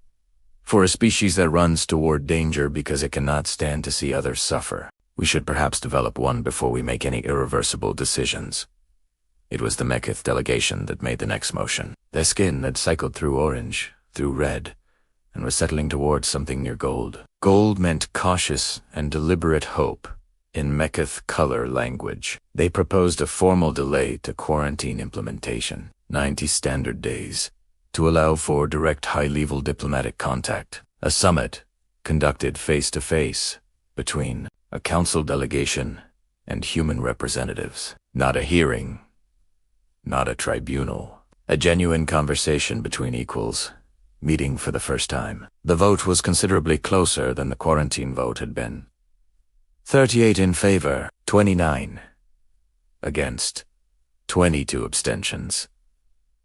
For a species that runs toward danger because it cannot stand to see others suffer, we should perhaps develop one before we make any irreversible decisions. It was the Mekith delegation that made the next motion. Their skin had cycled through orange, through red, and was settling towards something near gold. Gold meant cautious and deliberate hope in Mekith color language. They proposed a formal delay to quarantine implementation, 90 standard days, to allow for direct high-level diplomatic contact. A summit conducted face-to-face between a council delegation and human representatives. Not a hearing, not a tribunal. A genuine conversation between equals, meeting for the first time. The vote was considerably closer than the quarantine vote had been. 38 in favor, 29 against, 22 abstentions.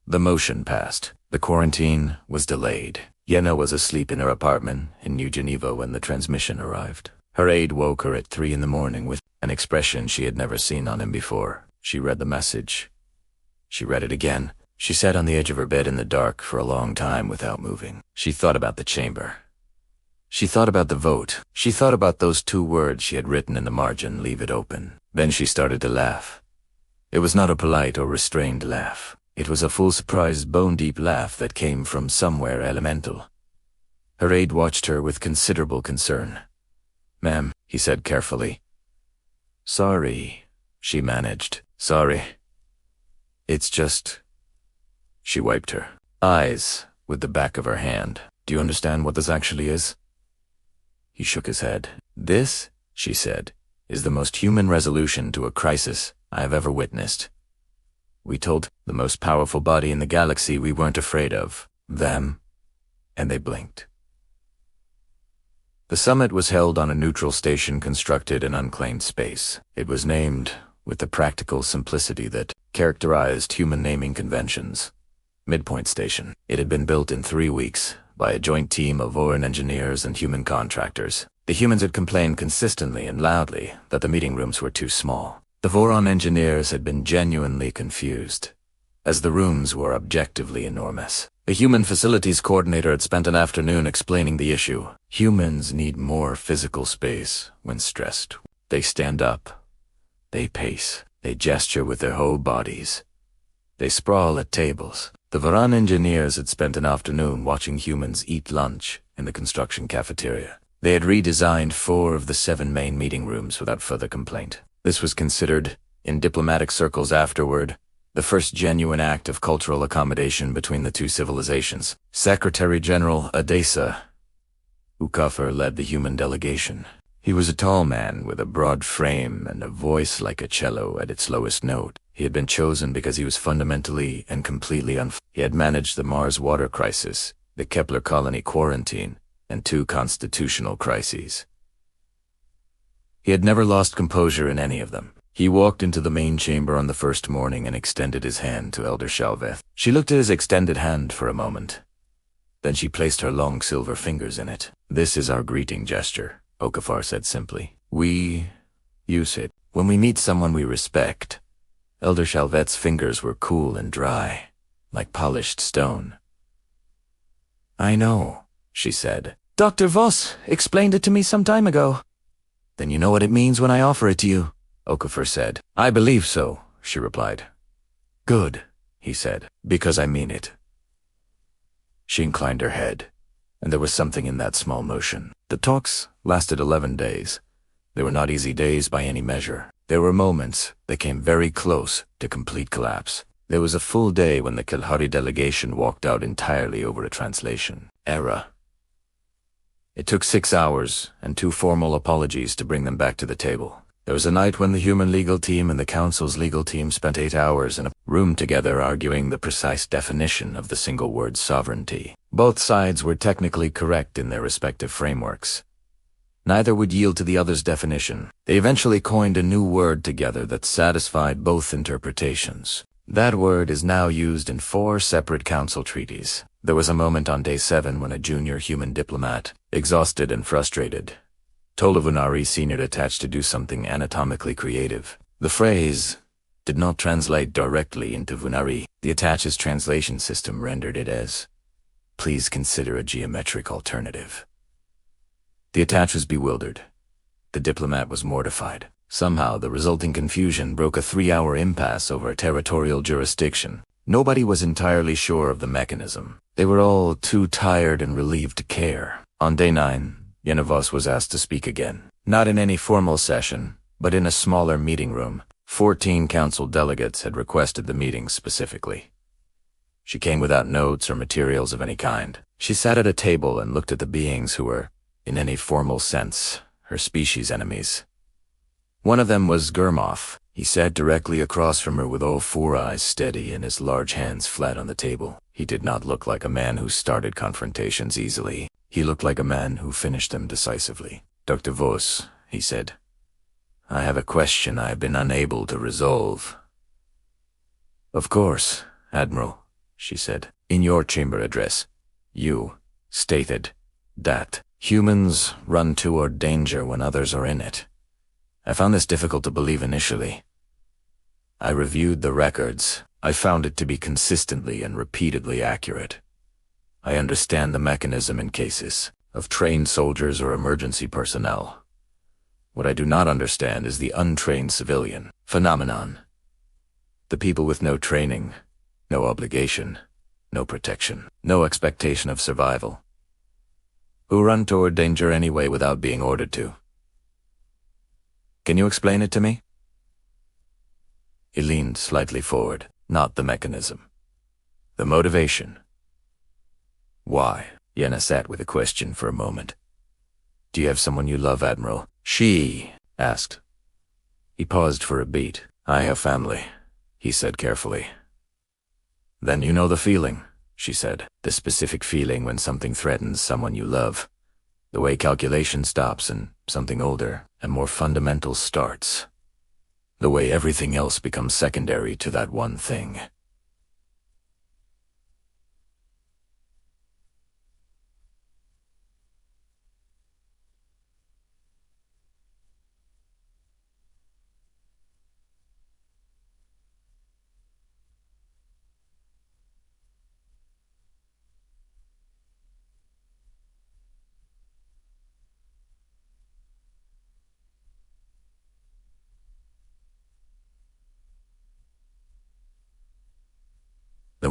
The motion passed. The quarantine was delayed. Yenna was asleep in her apartment in New Geneva when the transmission arrived. Her aide woke her at 3 in the morning with an expression she had never seen on him before. She read the message. She read it again. She sat on the edge of her bed in the dark for a long time without moving. She thought about the chamber. She thought about the vote. She thought about those 2 words she had written in the margin, leave it open. Then she started to laugh. It was not a polite or restrained laugh. It was a full-surprised, bone-deep laugh that came from somewhere elemental. Her aide watched her with considerable concern. "Ma'am," he said carefully. "Sorry," she managed. "Sorry. It's just..." She wiped her eyes with the back of her hand. "Do you understand what this actually is?" He shook his head. "This," she said, "is the most human resolution to a crisis I have ever witnessed. We told the most powerful body in the galaxy we weren't afraid of them, and they blinked." The summit was held on a neutral station constructed in unclaimed space. It was named with the practical simplicity that characterized human naming conventions. Midpoint Station. It had been built in 3 weeks by a joint team of Voran engineers and human contractors. The humans had complained consistently and loudly that the meeting rooms were too small. The Voran engineers had been genuinely confused, as the rooms were objectively enormous. The human facilities coordinator had spent an afternoon explaining the issue. Humans need more physical space when stressed. They stand up. They pace. They gesture with their whole bodies. They sprawl at tables. The Varan engineers had spent an afternoon watching humans eat lunch in the construction cafeteria. They had redesigned 4 of the 7 main meeting rooms without further complaint. This was considered, in diplomatic circles afterward, the first genuine act of cultural accommodation between the 2 civilizations. Secretary General Adesa Ukafir led the human delegation. He was a tall man with a broad frame and a voice like a cello at its lowest note. He had been chosen because he was fundamentally and completely He had managed the Mars water crisis, the Kepler colony quarantine, and 2 constitutional crises. He had never lost composure in any of them. He walked into the main chamber on the first morning and extended his hand to Elder Shalveth. She looked at his extended hand for a moment. Then she placed her long silver fingers in it. "This is our greeting gesture," Okafar said simply. "We use it when we meet someone we respect." Elder Shalvet's fingers were cool and dry, like polished stone. "I know," she said. "Dr. Voss explained it to me some time ago." "Then you know what it means when I offer it to you," Okafir said. "I believe so," she replied. "Good," he said, "because I mean it." She inclined her head, and there was something in that small motion. The talks lasted 11 days. They were not easy days by any measure. There were moments that came very close to complete collapse. There was a full day when the Kalhari delegation walked out entirely over a translation error. It took 6 hours and 2 formal apologies to bring them back to the table. There was a night when the human legal team and the council's legal team spent 8 hours in a room together arguing the precise definition of the single word sovereignty. Both sides were technically correct in their respective frameworks. Neither would yield to the other's definition. They eventually coined a new word together that satisfied both interpretations. That word is now used in 4 separate council treaties. There was a moment on day 7 when a junior human diplomat, exhausted and frustrated, told a Vunari senior attached to do something anatomically creative. The phrase did not translate directly into Vunari. The attache's translation system rendered it as, "Please consider a geometric alternative." The attache was bewildered. The diplomat was mortified. Somehow, the resulting confusion broke a 3-hour impasse over a territorial jurisdiction. Nobody was entirely sure of the mechanism. They were all too tired and relieved to care. On day 9, Yenavos was asked to speak again. Not in any formal session, but in a smaller meeting room. 14 council delegates had requested the meeting specifically. She came without notes or materials of any kind. She sat at a table and looked at the beings who were, in any formal sense, her species enemies. One of them was Gurmov. He sat directly across from her with all 4 eyes steady and his large hands flat on the table. He did not look like a man who started confrontations easily. He looked like a man who finished them decisively. "Dr. Voss," he said, "I have a question I have been unable to resolve." "Of course, Admiral," she said. "In your chamber address, you stated that humans run toward danger when others are in it. I found this difficult to believe initially. I reviewed the records. I found it to be consistently and repeatedly accurate. I understand the mechanism in cases of trained soldiers or emergency personnel. What I do not understand is the untrained civilian phenomenon. The people with no training, no obligation, no protection, no expectation of survival, who run toward danger anyway without being ordered to. Can you explain it to me?" He leaned slightly forward. "Not the mechanism. The motivation." "Why?" Yenna sat with a question for a moment. "Do you have someone you love, Admiral?" she asked. He paused for a beat. "I have family," he said carefully. "Then you know the feeling," she said. "The specific feeling when something threatens someone you love. The way calculation stops and something older and more fundamental starts. The way everything else becomes secondary to that one thing."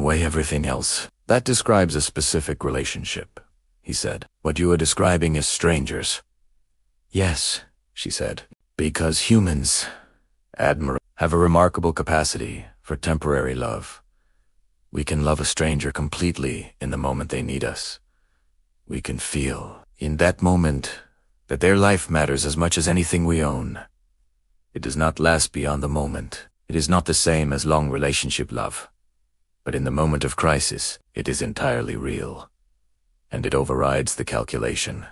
away everything else. That describes a specific relationship, he said. What you are describing is strangers. Yes, she said, because humans, Admiral, have a remarkable capacity for temporary love. We can love a stranger completely in the moment they need us. We can feel, in that moment, that their life matters as much as anything we own. It does not last beyond the moment. It is not the same as long relationship love. But in the moment of crisis, it is entirely real. And it overrides the calculation.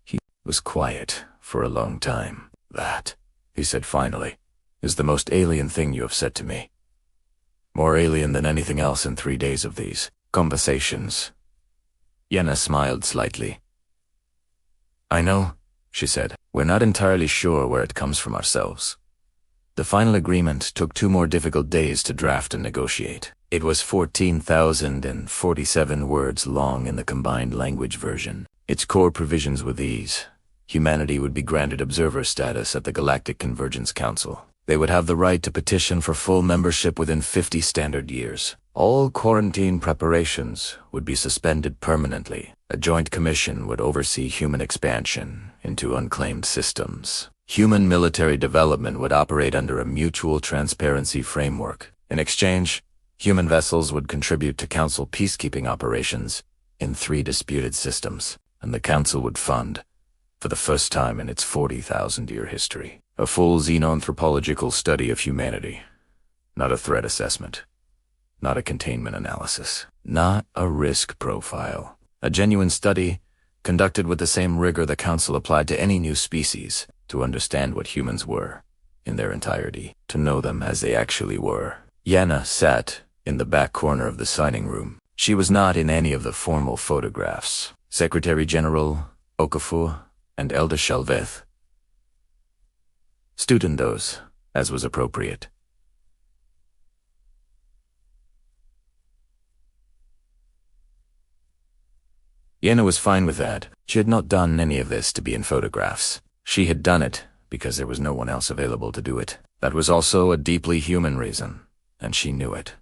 He was quiet for a long time. That, he said finally, is the most alien thing you have said to me. More alien than anything else in 3 days of these conversations. Yenna smiled slightly. I know, she said. We're not entirely sure where it comes from ourselves. The final agreement took 2 more difficult days to draft and negotiate. It was 14,047 words long in the combined language version. Its core provisions were these. Humanity would be granted observer status at the Galactic Council. They would have the right to petition for full membership within 50 standard years. All quarantine preparations would be suspended permanently. A joint commission would oversee human expansion into unclaimed systems. Human military development would operate under a mutual transparency framework. In exchange, human vessels would contribute to Council peacekeeping operations in 3 disputed systems, and the Council would fund, for the first time in its 40,000-year history, a full xenanthropological study of humanity. Not a threat assessment. Not a containment analysis. Not a risk profile. A genuine study conducted with the same rigor the Council applied to any new species, to understand what humans were, in their entirety, to know them as they actually were. Yenna sat in the back corner of the signing room. She was not in any of the formal photographs. Secretary General Okafor and Elder Shelveth stood in those, as was appropriate. Yenna was fine with that. She had not done any of this to be in photographs. She had done it because there was no one else available to do it. That was also a deeply human reason, and she knew it.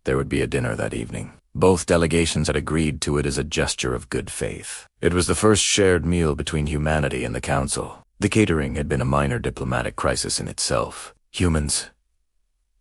There would be a dinner that evening. Both delegations had agreed to it as a gesture of good faith. It was the first shared meal between humanity and the Council. The catering had been a minor diplomatic crisis in itself. Humans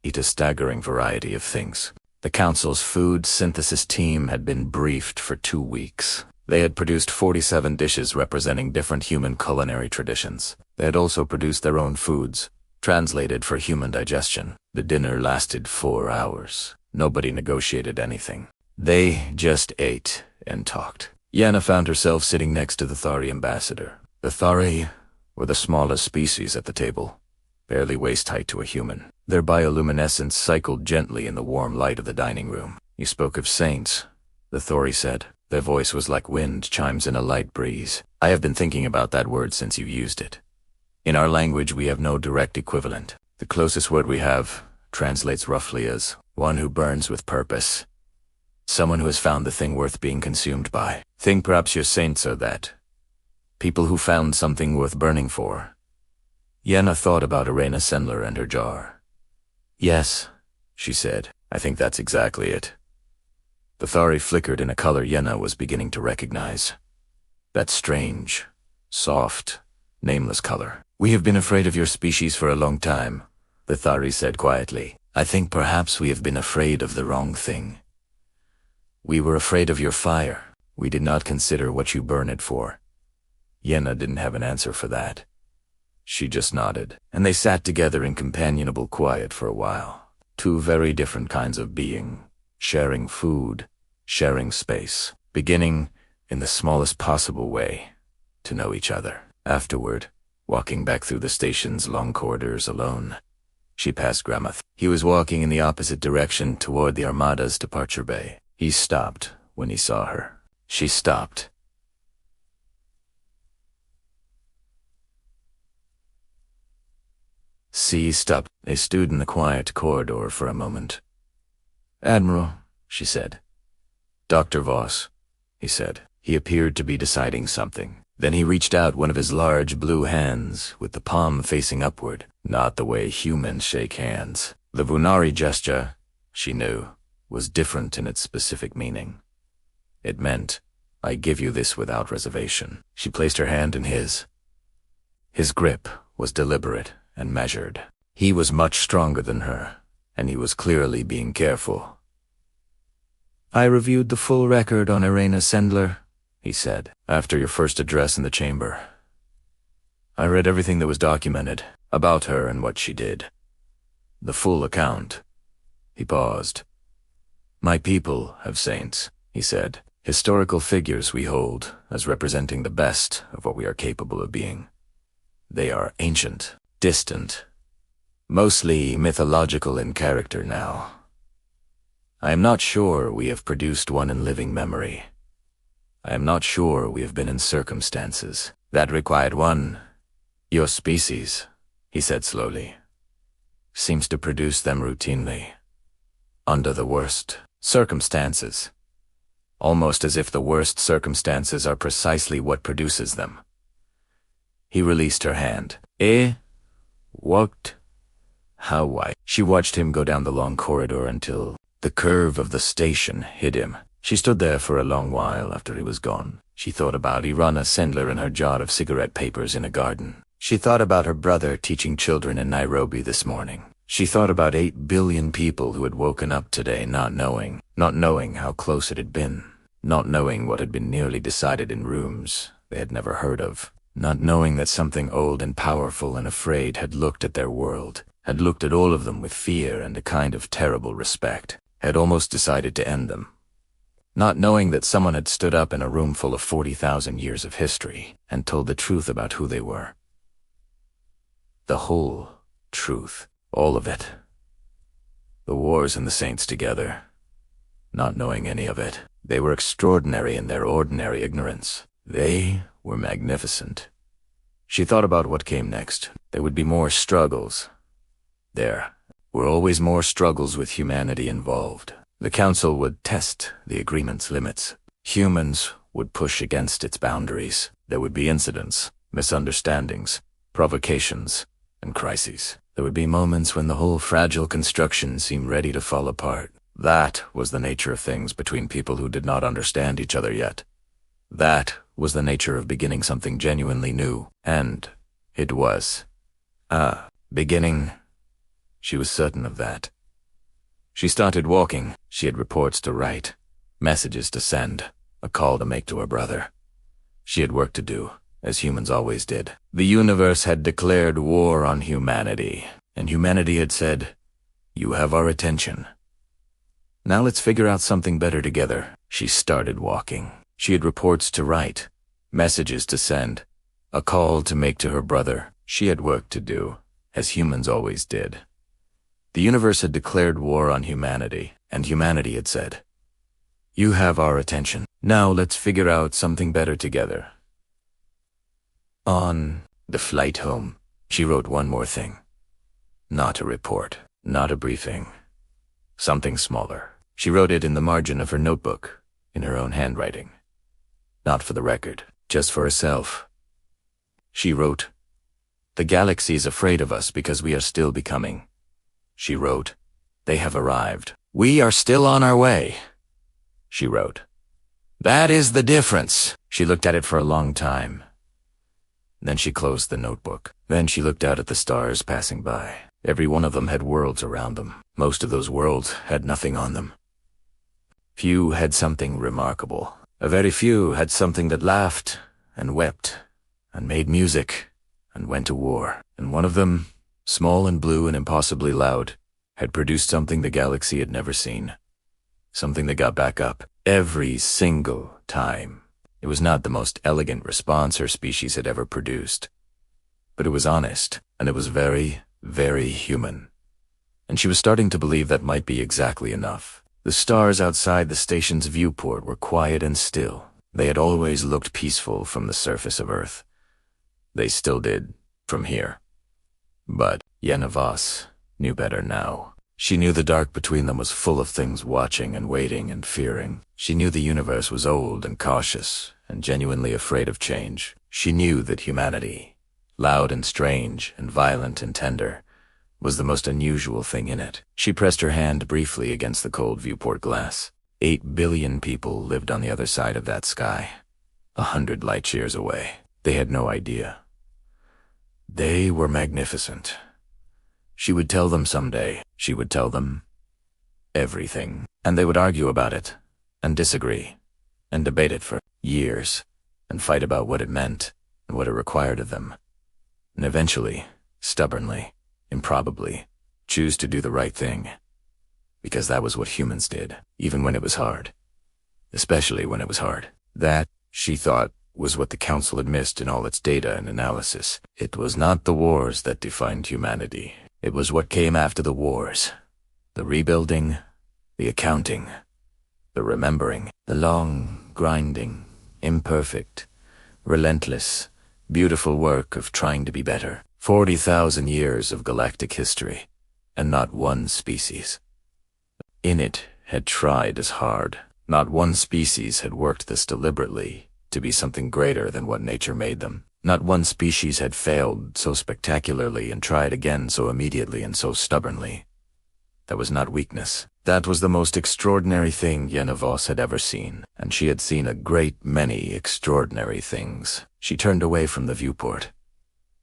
eat a staggering variety of things. The Council's food synthesis team had been briefed for 2 weeks. They had produced 47 dishes representing different human culinary traditions. They had also produced their own foods, translated for human digestion. The dinner lasted 4 hours. Nobody negotiated anything. They just ate and talked. Yenna found herself sitting next to the Thari ambassador. The Thari were the smallest species at the table, barely waist height to a human. Their bioluminescence cycled gently in the warm light of the dining room. You spoke of saints, the Thori said. Their voice was like wind chimes in a light breeze. I have been thinking about that word since you used it. In our language, we have no direct equivalent. The closest word we have translates roughly as one who burns with purpose. Someone who has found the thing worth being consumed by. Think perhaps your saints are that. People who found something worth burning for. Yenna thought about Irena Sendler and her jar. Yes, she said. I think that's exactly it. The Thari flickered in a color Yenna was beginning to recognize. That strange, soft, nameless color. We have been afraid of your species for a long time, the Thari said quietly. I think perhaps we have been afraid of the wrong thing. We were afraid of your fire. We did not consider what you burn it for. Yenna didn't have an answer for that. She just nodded, and they sat together in companionable quiet for a while. 2 very different kinds of being, sharing food, sharing space, beginning, in the smallest possible way, to know each other. Afterward, walking back through the station's long corridors alone, she passed Gramath. He was walking in the opposite direction toward the Armada's departure bay. He stopped when he saw her. She stopped. C stopped. They stood in the quiet corridor for a moment. Admiral, she said. Dr. Voss, he said. He appeared to be deciding something. Then he reached out one of his large blue hands, with the palm facing upward, not the way humans shake hands. The Vunari gesture, she knew, was different in its specific meaning. It meant, I give you this without reservation. She placed her hand in his. His grip was deliberate and measured. He was much stronger than her, and he was clearly being careful. I reviewed the full record on Irena Sendler, he said, after your first address in the chamber. I read everything that was documented about her and what she did. The full account. He paused. My people have saints, he said, historical figures we hold as representing the best of what we are capable of being. They are ancient, distant, mostly mythological in character now. I am not sure we have produced one in living memory. I am not sure we have been in circumstances that required one. Your species, he said slowly, seems to produce them routinely, under the worst circumstances, almost as if the worst circumstances are precisely what produces them. He released her hand. What? How why? She watched him go down the long corridor until the curve of the station hid him. She stood there for a long while after he was gone. She thought about Irena Sendler and her jar of cigarette papers in a garden. She thought about her brother teaching children in Nairobi this morning. She thought about 8 billion people who had woken up today not knowing how close it had been, not knowing what had been nearly decided in rooms they had never heard of, not knowing that something old and powerful and afraid had looked at their world, had looked at all of them with fear and a kind of terrible respect, had almost decided to end them. Not knowing that someone had stood up in a room full of 40,000 years of history and told the truth about who they were. The whole truth, all of it. The wars and the saints together, not knowing any of it. They were extraordinary in their ordinary ignorance. They were magnificent. She thought about what came next. There would be more struggles. There were always more struggles with humanity involved. The Council would test the agreement's limits. Humans would push against its boundaries. There would be incidents, misunderstandings, provocations, and crises. There would be moments when the whole fragile construction seemed ready to fall apart. That was the nature of things between people who did not understand each other yet. That was the nature of beginning something genuinely new. And it was. Beginning. She was certain of that. She started walking. She had reports to write, messages to send, a call to make to her brother. She had work to do, as humans always did. The universe had declared war on humanity, and humanity had said, "You have our attention. Now let's figure out something better together." She started walking. She had reports to write, messages to send, a call to make to her brother. She had work to do, as humans always did. The universe had declared war on humanity, and humanity had said, "You have our attention. Now let's figure out something better together." On the flight home, she wrote one more thing. Not a report, not a briefing. Something smaller. She wrote it in the margin of her notebook, in her own handwriting. Not for the record, just for herself. She wrote, "The galaxy is afraid of us because we are still becoming." She wrote, "They have arrived. We are still on our way." She wrote, "That is the difference." She looked at it for a long time. Then she closed the notebook. Then she looked out at the stars passing by. Every one of them had worlds around them. Most of those worlds had nothing on them. Few had something remarkable. A very few had something that laughed and wept and made music and went to war. And one of them, small and blue and impossibly loud, had produced something the galaxy had never seen. Something that got back up every single time. It was not the most elegant response her species had ever produced, but it was honest, and it was very, very human. And she was starting to believe that might be exactly enough. The stars outside the station's viewport were quiet and still. They had always looked peaceful from the surface of Earth. They still did, from here. But Yana Voss knew better now. She knew the dark between them was full of things watching and waiting and fearing. She knew the universe was old and cautious and genuinely afraid of change. She knew that humanity, loud and strange and violent and tender, was the most unusual thing in it. She pressed her hand briefly against the cold viewport glass. 8 billion people lived on the other side of that sky, 100 light years away. They had no idea. They were magnificent. She would tell them someday. She would tell them everything. And they would argue about it, and disagree, and debate it for years, and fight about what it meant and what it required of them. And eventually, stubbornly, improbably, choose to do the right thing. Because that was what humans did, even when it was hard. Especially when it was hard. That, she thought, was what the Council had missed in all its data and analysis. It was not the wars that defined humanity. It was what came after the wars. The rebuilding, the accounting, the remembering, the long, grinding, imperfect, relentless, beautiful work of trying to be better. 40,000 years of galactic history, and not one species in it had tried as hard. Not one species had worked this deliberately to be something greater than what nature made them. Not one species had failed so spectacularly and tried again so immediately and so stubbornly. That was not weakness. That was the most extraordinary thing Yenna Voss had ever seen, and she had seen a great many extraordinary things. She turned away from the viewport.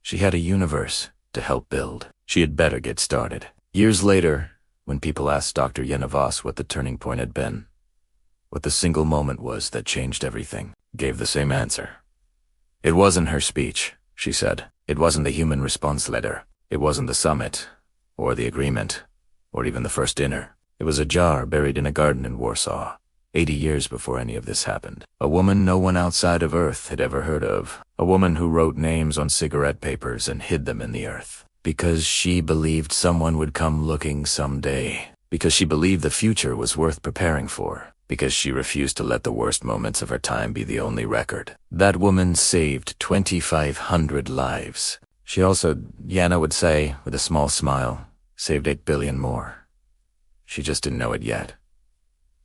She had a universe to help build. She had better get started. Years later, when people asked Dr. Yenna Voss what the turning point had been, what the single moment was that changed everything, gave the same answer. It wasn't her speech, she said. It wasn't the human response letter. It wasn't the summit, or the agreement, or even the first dinner. It was a jar buried in a garden in Warsaw, 80 years before any of this happened. A woman no one outside of Earth had ever heard of. A woman who wrote names on cigarette papers and hid them in the earth. Because she believed someone would come looking someday. Because she believed the future was worth preparing for. Because she refused to let the worst moments of her time be the only record. That woman saved 2,500 lives. She also, Yenna would say, with a small smile, saved 8 billion more. She just didn't know it yet.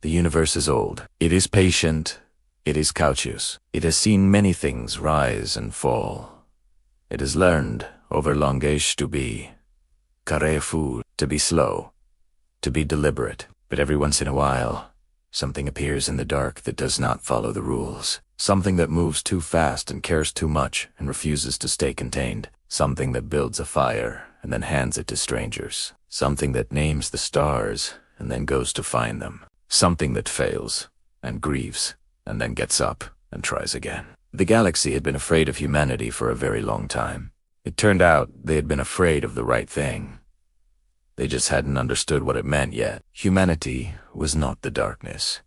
The universe is old. It is patient. It is cautious. It has seen many things rise and fall. It has learned over langage to be careful, to be slow, to be deliberate. But every once in a while, something appears in the dark that does not follow the rules. Something that moves too fast and cares too much and refuses to stay contained. Something that builds a fire and then hands it to strangers. Something that names the stars and then goes to find them. Something that fails and grieves and then gets up and tries again. The galaxy had been afraid of humanity for a very long time. It turned out they had been afraid of the right thing. They just hadn't understood what it meant yet. Humanity was not the darkness.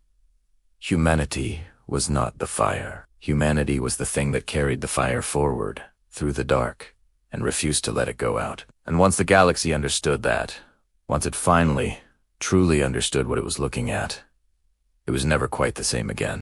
Humanity was not the fire. Humanity was the thing that carried the fire forward, through the dark, and refused to let it go out. And once the galaxy understood that, once it finally, truly understood what it was looking at, it was never quite the same again.